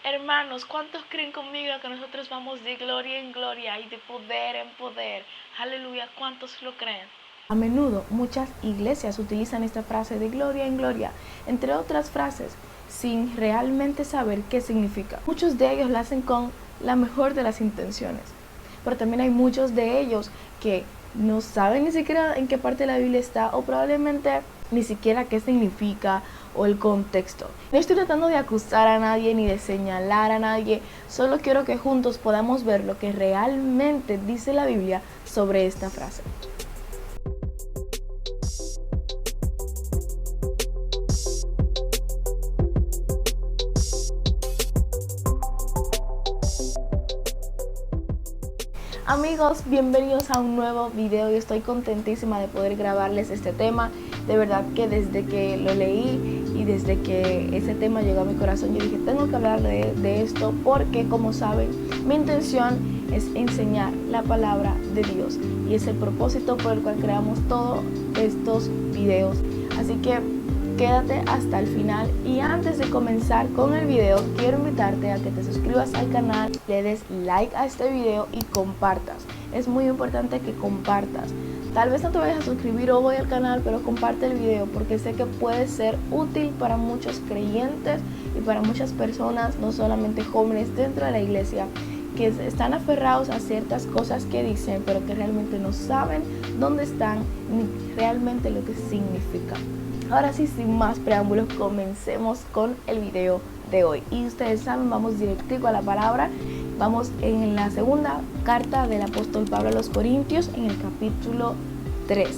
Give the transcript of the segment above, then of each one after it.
Hermanos, ¿cuántos creen conmigo que nosotros vamos de gloria en gloria y de poder en poder? Aleluya, ¿cuántos lo creen? A menudo muchas iglesias utilizan esta frase de gloria en gloria, entre otras frases, sin realmente saber qué significa. Muchos de ellos la hacen con la mejor de las intenciones, pero también hay muchos de ellos que no saben ni siquiera en qué parte de la Biblia está o probablemente ni siquiera qué significa o el contexto. No estoy tratando de acusar a nadie ni de señalar a nadie, solo quiero que juntos podamos ver lo que realmente dice la Biblia sobre esta frase. Amigos, bienvenidos a un nuevo video y estoy contentísima de poder grabarles este tema. De verdad que desde que lo leí y desde que ese tema llegó a mi corazón, yo dije, tengo que hablar de esto porque, como saben, mi intención es enseñar la palabra de Dios y es el propósito por el cual creamos todos estos videos. Así que quédate hasta el final y antes de comenzar con el video quiero invitarte a que te suscribas al canal, le des like a este video y compartas. Es muy importante que compartas. Tal vez no te vayas a suscribir hoy al canal, pero comparte el video porque sé que puede ser útil para muchos creyentes y para muchas personas, no solamente jóvenes dentro de la iglesia, que están aferrados a ciertas cosas que dicen, pero que realmente no saben dónde están ni realmente lo que significa. Ahora sí, sin más preámbulos, comencemos con el video de hoy. Y ustedes saben, vamos directico a la palabra. Vamos en la segunda carta del apóstol Pablo a los Corintios, en el capítulo 3.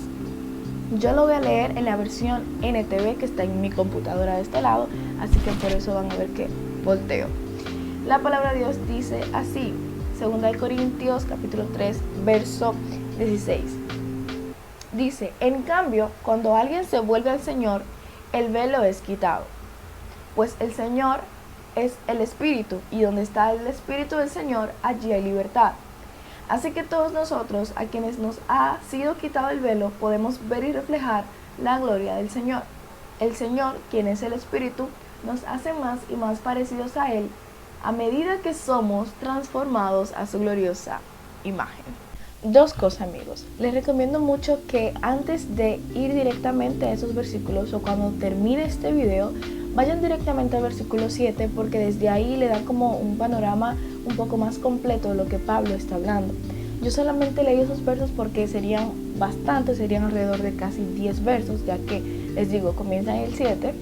Yo lo voy a leer en la versión NTV que está en mi computadora de este lado, así que por eso van a ver que volteo. La palabra de Dios dice así, 2 Corintios capítulo 3, verso 16. Dice, en cambio, cuando alguien se vuelve al Señor, el velo es quitado. Pues el Señor es el Espíritu, y donde está el Espíritu del Señor, allí hay libertad. Así que todos nosotros, a quienes nos ha sido quitado el velo, podemos ver y reflejar la gloria del Señor. El Señor, quien es el Espíritu, nos hace más y más parecidos a Él, a medida que somos transformados a su gloriosa imagen. Dos cosas, amigos. Les recomiendo mucho que antes de ir directamente a esos versículos o cuando termine este video, vayan directamente al versículo 7 porque desde ahí le da como un panorama un poco más completo de lo que Pablo está hablando. Yo solamente leí esos versos porque serían bastantes, serían alrededor de casi 10 versos, ya que les digo, comienza en el 7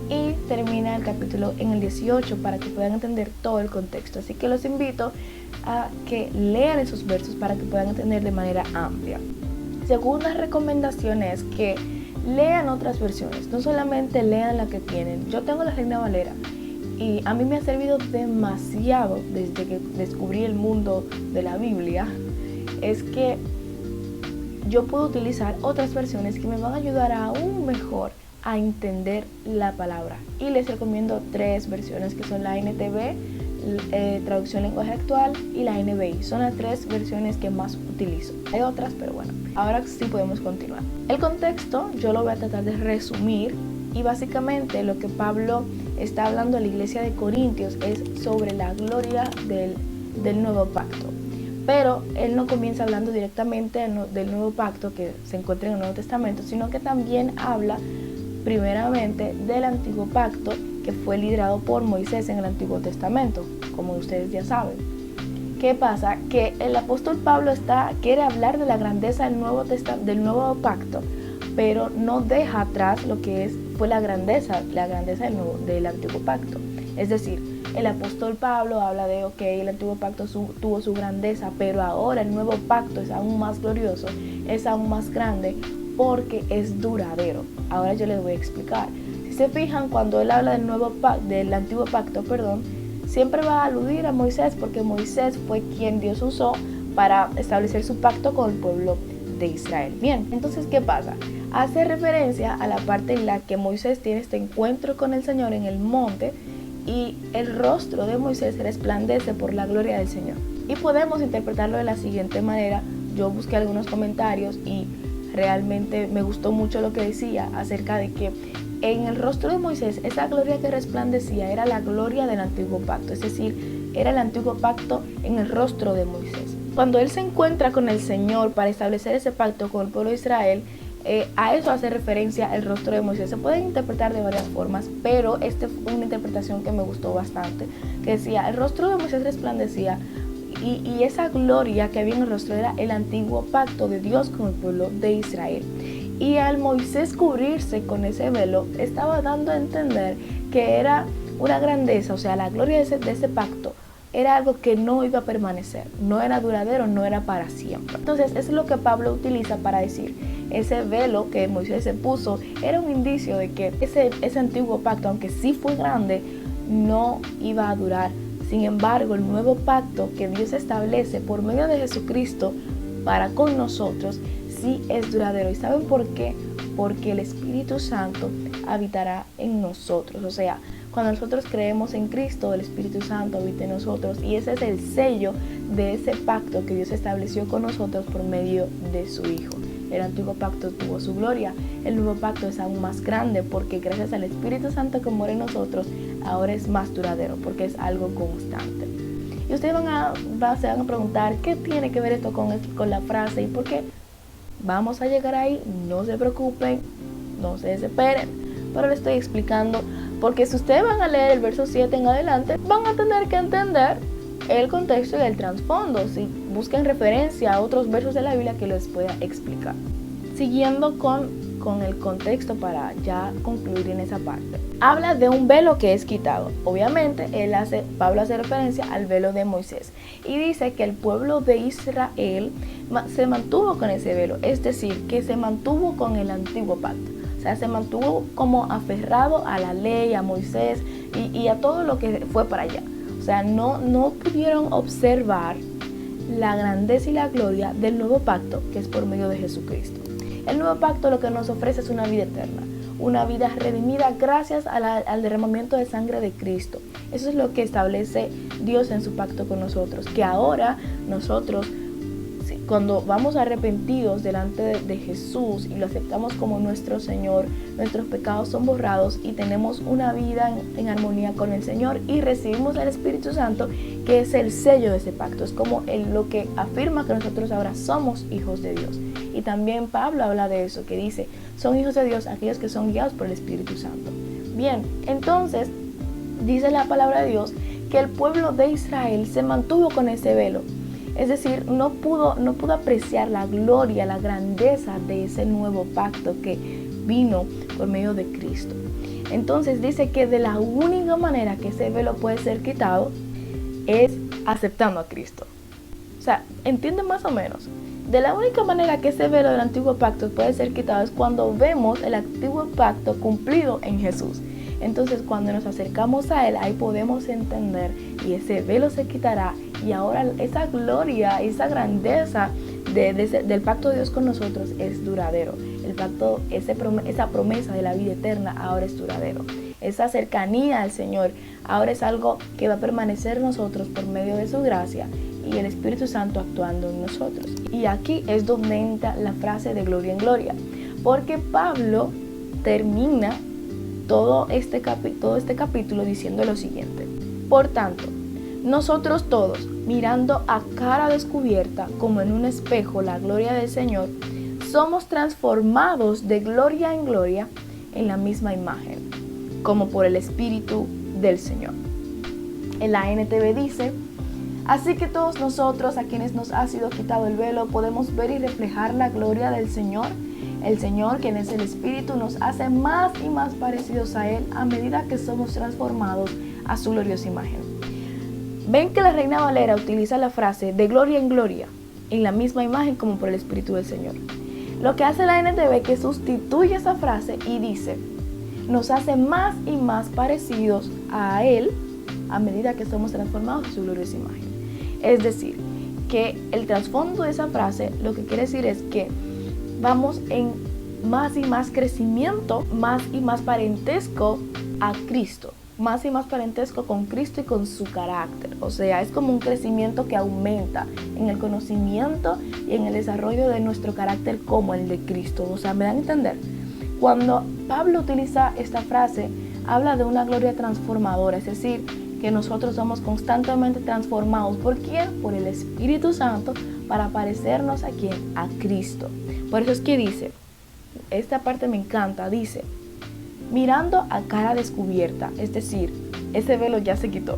y termina el capítulo en el 18 para que puedan entender todo el contexto. Así que los invito a que lean esos versos para que puedan entender de manera amplia. Segunda recomendación es que lean otras versiones, no solamente lean la que tienen. Yo tengo la Reina Valera y a mí me ha servido demasiado desde que descubrí el mundo de la Biblia. Es que yo puedo utilizar otras versiones que me van a ayudar aún mejor a entender la palabra. Y les recomiendo 3 versiones que son la NTV, traducción lenguaje actual, y la NBI. Son las 3 versiones que más utilizo. Hay otras, pero bueno, ahora sí podemos continuar. El contexto yo lo voy a tratar de resumir y básicamente lo que Pablo está hablando a la iglesia de Corintios es sobre la gloria del nuevo pacto. Pero él no comienza hablando directamente del nuevo pacto que se encuentra en el Nuevo Testamento, sino que también habla primeramente del antiguo pacto que fue liderado por Moisés en el Antiguo Testamento, como ustedes ya saben. ¿Qué pasa? Que el apóstol Pablo quiere hablar de la grandeza del nuevo pacto, pero no deja atrás lo que fue la grandeza del antiguo pacto. Es decir, el apóstol Pablo habla de, el antiguo pacto tuvo su grandeza, pero ahora el nuevo pacto es aún más glorioso, es aún más grande, porque es duradero. Ahora yo les voy a explicar. Si se fijan, cuando él habla del antiguo pacto, siempre va a aludir a Moisés, porque Moisés fue quien Dios usó para establecer su pacto con el pueblo de Israel. Bien, entonces, ¿qué pasa? Hace referencia a la parte en la que Moisés tiene este encuentro con el Señor en el monte y el rostro de Moisés resplandece por la gloria del Señor. Y podemos interpretarlo de la siguiente manera. Yo busqué algunos comentarios y realmente me gustó mucho lo que decía acerca de que en el rostro de Moisés, esa gloria que resplandecía era la gloria del antiguo pacto, es decir, era el antiguo pacto en el rostro de Moisés. Cuando él se encuentra con el Señor para establecer ese pacto con el pueblo de Israel, a eso hace referencia el rostro de Moisés. Se puede interpretar de varias formas, pero esta fue una interpretación que me gustó bastante, que decía, el rostro de Moisés resplandecía y esa gloria que había en el rostro era el antiguo pacto de Dios con el pueblo de Israel. Y al Moisés cubrirse con ese velo, estaba dando a entender que era una grandeza, o sea, la gloria de ese pacto era algo que no iba a permanecer, no era duradero, no era para siempre. Entonces, eso es lo que Pablo utiliza para decir, ese velo que Moisés se puso era un indicio de que ese antiguo pacto, aunque sí fue grande, no iba a durar. Sin embargo, el nuevo pacto que Dios establece por medio de Jesucristo para con nosotros, sí es duradero. ¿Y saben por qué? Porque el Espíritu Santo habitará en nosotros. O sea, cuando nosotros creemos en Cristo, el Espíritu Santo habita en nosotros y ese es el sello de ese pacto que Dios estableció con nosotros por medio de su Hijo. El antiguo pacto tuvo su gloria, el nuevo pacto es aún más grande porque gracias al Espíritu Santo que mora en nosotros, ahora es más duradero porque es algo constante. Y ustedes se van a preguntar, ¿qué tiene que ver esto con la frase y por qué? Vamos a llegar ahí, no se preocupen, no se desesperen, pero les estoy explicando porque si ustedes van a leer el verso 7 en adelante, van a tener que entender el contexto y el trasfondo, si buscan referencia a otros versos de la Biblia que les pueda explicar. Siguiendo con el contexto para ya concluir en esa parte. Habla de un velo que es quitado. Obviamente, Pablo hace referencia al velo de Moisés y dice que el pueblo de Israel se mantuvo con ese velo, es decir, que se mantuvo con el antiguo pacto. O sea, se mantuvo como aferrado a la ley, a Moisés y a todo lo que fue para allá. O sea, no pudieron observar la grandeza y la gloria del nuevo pacto que es por medio de Jesucristo. El nuevo pacto lo que nos ofrece es una vida eterna, una vida redimida gracias al derramamiento de sangre de Cristo. Eso es lo que establece Dios en su pacto con nosotros, que ahora nosotros, cuando vamos arrepentidos delante de Jesús y lo aceptamos como nuestro Señor, nuestros pecados son borrados y tenemos una vida en armonía con el Señor y recibimos el Espíritu Santo, que es el sello de ese pacto. Es como lo que afirma que nosotros ahora somos hijos de Dios. Y también Pablo habla de eso, que dice, son hijos de Dios aquellos que son guiados por el Espíritu Santo. Bien, entonces dice la palabra de Dios que el pueblo de Israel se mantuvo con ese velo. Es decir, no pudo apreciar la gloria, la grandeza de ese nuevo pacto que vino por medio de Cristo. Entonces dice que de la única manera que ese velo puede ser quitado es aceptando a Cristo. O sea, ¿entienden más o menos? De la única manera que ese velo del antiguo pacto puede ser quitado es cuando vemos el antiguo pacto cumplido en Jesús. Entonces, cuando nos acercamos a Él, ahí podemos entender y ese velo se quitará y ahora esa gloria, esa grandeza del pacto de Dios con nosotros es duradero. El pacto, esa promesa de la vida eterna ahora es duradero. Esa cercanía al Señor ahora es algo que va a permanecer en nosotros por medio de su gracia y el Espíritu Santo actuando en nosotros. Y aquí es donde entra la frase de gloria en gloria, porque Pablo termina todo este capítulo diciendo lo siguiente: por tanto, nosotros todos, mirando a cara descubierta como en un espejo la gloria del Señor, somos transformados de gloria en gloria en la misma imagen, como por el Espíritu del Señor. En la NTV dice: así que todos nosotros, a quienes nos ha sido quitado el velo, podemos ver y reflejar la gloria del Señor. El Señor, quien es el Espíritu, nos hace más y más parecidos a Él a medida que somos transformados a su gloriosa imagen. Ven que la Reina Valera utiliza la frase de gloria en la misma imagen como por el Espíritu del Señor. Lo que hace la NTV es que sustituye esa frase y dice: nos hace más y más parecidos a Él a medida que somos transformados a su gloriosa imagen. Es decir, que el trasfondo de esa frase lo que quiere decir es que vamos en más y más crecimiento, más y más parentesco a Cristo, más y más parentesco con Cristo y con su carácter. O sea, es como un crecimiento que aumenta en el conocimiento y en el desarrollo de nuestro carácter como el de Cristo. O sea, ¿me dan a entender? Cuando Pablo utiliza esta frase, habla de una gloria transformadora, es decir, que nosotros somos constantemente transformados. ¿Por quién? Por el Espíritu Santo, para parecernos a quién, a Cristo. Por eso es que dice, esta parte me encanta, dice, mirando a cara descubierta, es decir, ese velo ya se quitó.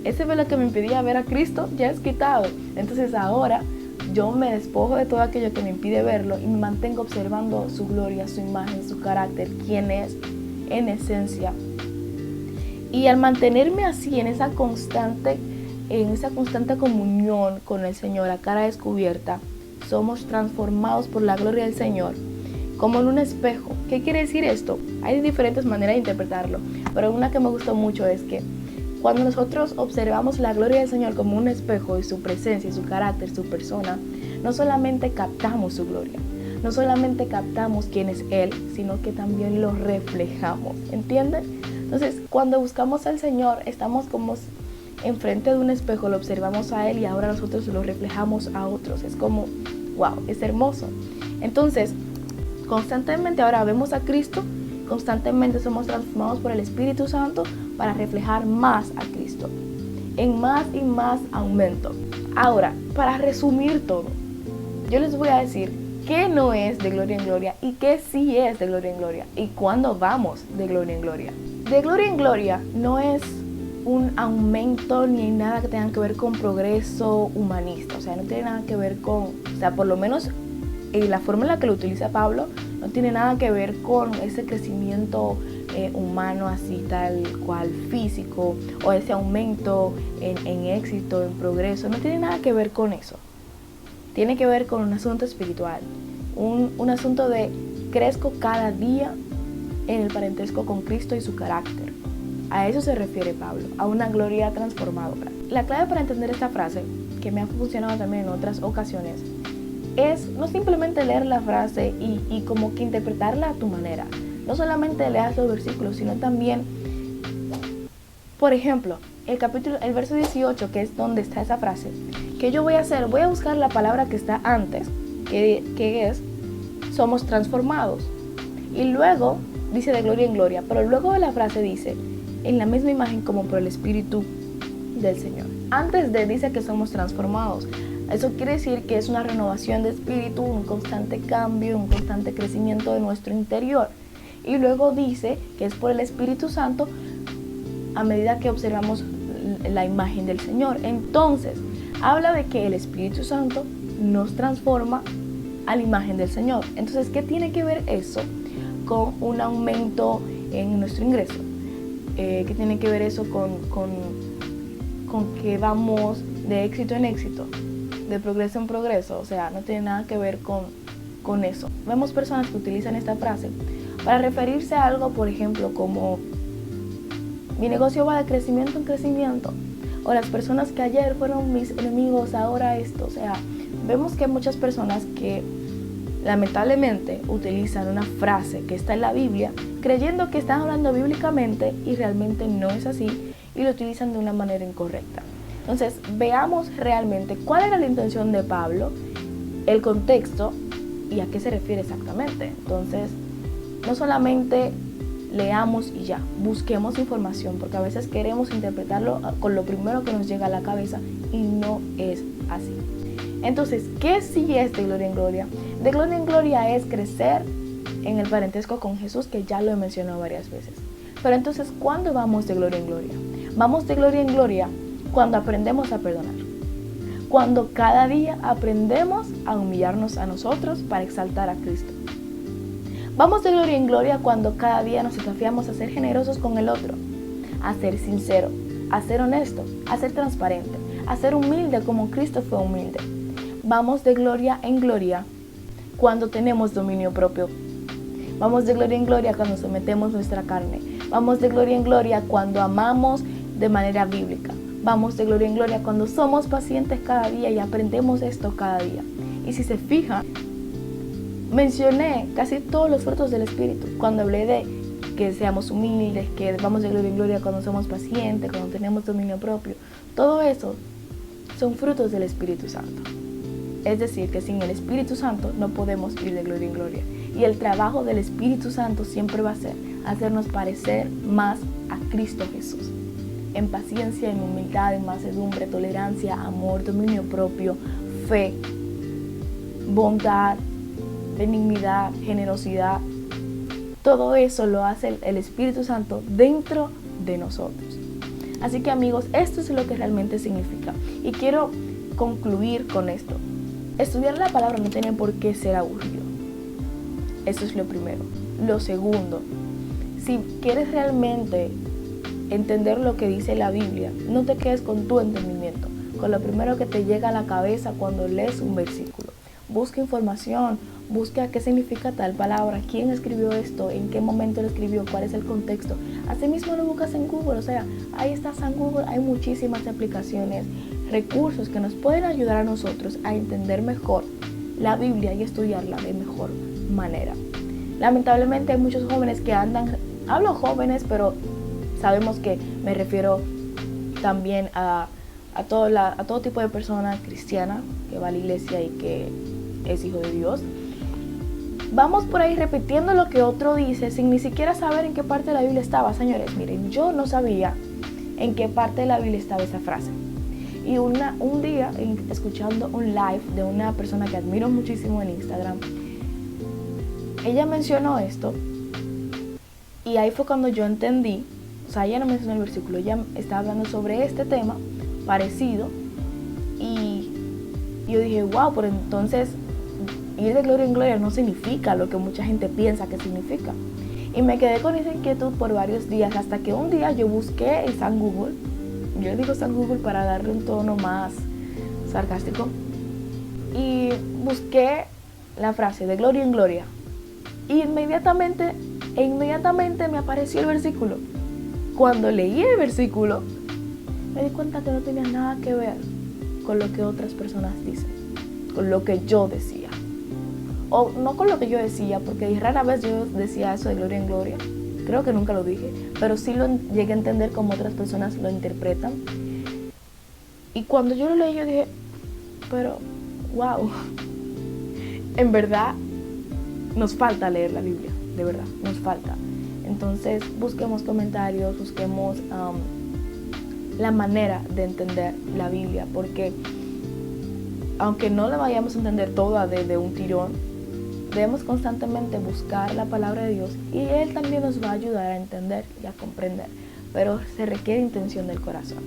Ese velo que me impedía ver a Cristo ya es quitado. Entonces ahora yo me despojo de todo aquello que me impide verlo y me mantengo observando su gloria, su imagen, su carácter, quién es en esencia. Y al mantenerme así en esa constante comunión con el Señor a cara descubierta, somos transformados por la gloria del Señor como en un espejo. ¿Qué quiere decir esto? Hay diferentes maneras de interpretarlo, pero una que me gustó mucho es que cuando nosotros observamos la gloria del Señor como un espejo de su presencia, su carácter, su persona, no solamente captamos su gloria, no solamente captamos quién es Él, sino que también lo reflejamos, ¿entienden? Entonces, cuando buscamos al Señor, estamos como enfrente de un espejo, lo observamos a Él y ahora nosotros lo reflejamos a otros. Es como, wow, es hermoso. Entonces, constantemente ahora vemos a Cristo, constantemente somos transformados por el Espíritu Santo para reflejar más a Cristo, en más y más aumento. Ahora, para resumir todo, yo les voy a decir qué no es de gloria en gloria y qué sí es de gloria en gloria y cuándo vamos de gloria en gloria. De gloria en gloria no es un aumento ni nada que tenga que ver con progreso humanista, o sea, no tiene nada que ver con, o sea, por lo menos la forma en la que lo utiliza Pablo no tiene nada que ver con ese crecimiento humano así tal cual físico o ese aumento en éxito, en progreso, no tiene nada que ver con eso. Tiene que ver con un asunto espiritual, un asunto de crezco cada día en el parentesco con Cristo y su carácter. A eso se refiere Pablo, a una gloria transformadora. La clave para entender esta frase, que me ha funcionado también en otras ocasiones, es no simplemente leer la frase y como que interpretarla a tu manera. No solamente leas los versículos, sino también, por ejemplo, el verso 18, que es donde está esa frase. ¿Qué yo voy a hacer? Voy a buscar la palabra que está antes, que es, somos transformados. Y luego dice de gloria en gloria, pero luego de la frase dice, en la misma imagen como por el Espíritu del Señor. Antes de dice que somos transformados. Eso quiere decir que es una renovación de espíritu, un constante cambio, un constante crecimiento de nuestro interior. Y luego dice que es por el Espíritu Santo a medida que observamos la imagen del Señor. Entonces, habla de que el Espíritu Santo nos transforma a la imagen del Señor. Entonces, ¿qué tiene que ver eso con un aumento en nuestro ingreso? ¿Qué tiene que ver eso con que vamos de éxito en éxito, de progreso en progreso? O sea, no tiene nada que ver con eso. Vemos personas que utilizan esta frase para referirse a algo, por ejemplo, como mi negocio va de crecimiento en crecimiento, o las personas que ayer fueron mis enemigos, ahora esto. O sea, vemos que hay muchas personas que lamentablemente utilizan una frase que está en la Biblia creyendo que están hablando bíblicamente y realmente no es así y lo utilizan de una manera incorrecta. Entonces, veamos realmente cuál era la intención de Pablo, el contexto y a qué se refiere exactamente. Entonces, no solamente leamos y ya, busquemos información, porque a veces queremos interpretarlo con lo primero que nos llega a la cabeza y no es así. Entonces, ¿qué sí es de gloria en gloria? De gloria en gloria es crecer en el parentesco con Jesús, que ya lo he mencionado varias veces. Pero entonces, ¿cuándo vamos de gloria en gloria? Vamos de gloria en gloria cuando aprendemos a perdonar. Cuando cada día aprendemos a humillarnos a nosotros para exaltar a Cristo. Vamos de gloria en gloria cuando cada día nos desafiamos a ser generosos con el otro, a ser sincero, a ser honesto, a ser transparente, a ser humilde como Cristo fue humilde. Vamos de gloria en gloria cuando tenemos dominio propio. Vamos de gloria en gloria cuando sometemos nuestra carne. Vamos de gloria en gloria cuando amamos de manera bíblica. Vamos de gloria en gloria cuando somos pacientes cada día y aprendemos esto cada día. Y si se fijan, mencioné casi todos los frutos del Espíritu cuando hablé de que seamos humildes, que vamos de gloria en gloria cuando somos pacientes, cuando tenemos dominio propio. Todo eso son frutos del Espíritu Santo. Es decir, que sin el Espíritu Santo no podemos ir de gloria en gloria. Y el trabajo del Espíritu Santo siempre va a ser hacernos parecer más a Cristo Jesús. En paciencia, en humildad, en mansedumbre, tolerancia, amor, dominio propio, fe, bondad, benignidad, generosidad. Todo eso lo hace el Espíritu Santo dentro de nosotros. Así que amigos, esto es lo que realmente significa. Y quiero concluir con esto. Estudiar la palabra no tiene por qué ser aburrido. Eso es lo primero. Lo segundo, si quieres realmente entender lo que dice la Biblia, no te quedes con tu entendimiento, con lo primero que te llega a la cabeza cuando lees un versículo. Busca información, busca qué significa tal palabra, quién escribió esto, en qué momento lo escribió, cuál es el contexto. Asimismo lo buscas en Google, o sea, ahí estás en Google, hay muchísimas aplicaciones, recursos que nos pueden ayudar a nosotros a entender mejor la Biblia y estudiarla de mejor manera. Lamentablemente hay muchos jóvenes que hablo jóvenes, pero sabemos que me refiero también a todo tipo de persona cristiana que va a la iglesia y que es hijo de Dios. Vamos por ahí repitiendo lo que otro dice sin ni siquiera saber en qué parte de la Biblia estaba. Señores, miren, yo no sabía en qué parte de la Biblia estaba esa frase. Y un día, escuchando un live de una persona que admiro muchísimo en Instagram, ella mencionó esto y ahí fue cuando yo entendí. O sea, ella no mencionó el versículo, ella está hablando sobre este tema parecido y yo dije, wow, pero entonces ir de gloria en gloria no significa lo que mucha gente piensa que significa. Y me quedé con esa inquietud por varios días hasta que un día yo busqué en San Google, yo digo San Google para darle un tono más sarcástico, y busqué la frase de gloria en gloria y inmediatamente me apareció el versículo. Cuando leí el versículo, me di cuenta que no tenía nada que ver con lo que otras personas dicen, con lo que yo decía. O no con lo que yo decía, porque rara vez yo decía eso de gloria en gloria. Creo que nunca lo dije, pero sí lo llegué a entender como otras personas lo interpretan. Y cuando yo lo leí, yo dije, pero, wow, en verdad nos falta leer la Biblia, de verdad, nos falta. Entonces busquemos comentarios, busquemos la manera de entender la Biblia, porque aunque no la vayamos a entender toda de un tirón, debemos constantemente buscar la palabra de Dios y Él también nos va a ayudar a entender y a comprender, pero se requiere intención del corazón.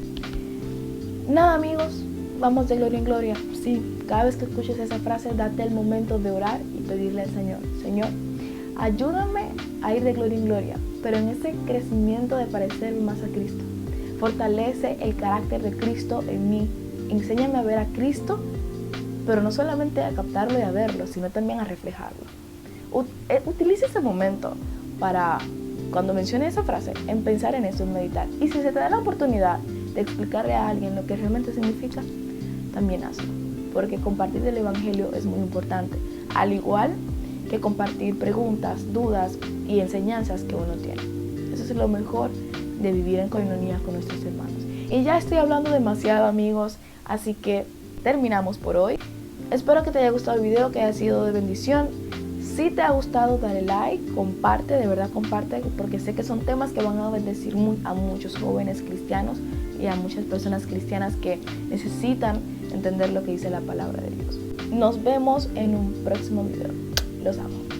Nada amigos, vamos de gloria en gloria. Sí, cada vez que escuches esa frase, date el momento de orar y pedirle al Señor, Señor, ayúdame a ir de gloria en gloria, pero en ese crecimiento de parecerme más a Cristo. Fortalece el carácter de Cristo en mí. Enséñame a ver a Cristo, pero no solamente a captarlo y a verlo, sino también a reflejarlo. Utiliza ese momento para, cuando mencione esa frase, en pensar en eso, en meditar. Y si se te da la oportunidad de explicarle a alguien lo que realmente significa, también hazlo. Porque compartir el Evangelio es muy importante. Al igual que compartir preguntas, dudas y enseñanzas que uno tiene. Eso es lo mejor de vivir en coinonía con nuestros hermanos. Y ya estoy hablando demasiado amigos, así que terminamos por hoy. Espero que te haya gustado el video, que haya sido de bendición. Si te ha gustado, dale like, comparte, de verdad comparte, porque sé que son temas que van a bendecir a muchos jóvenes cristianos y a muchas personas cristianas que necesitan entender lo que dice la palabra de Dios. Nos vemos en un próximo video. Los amo.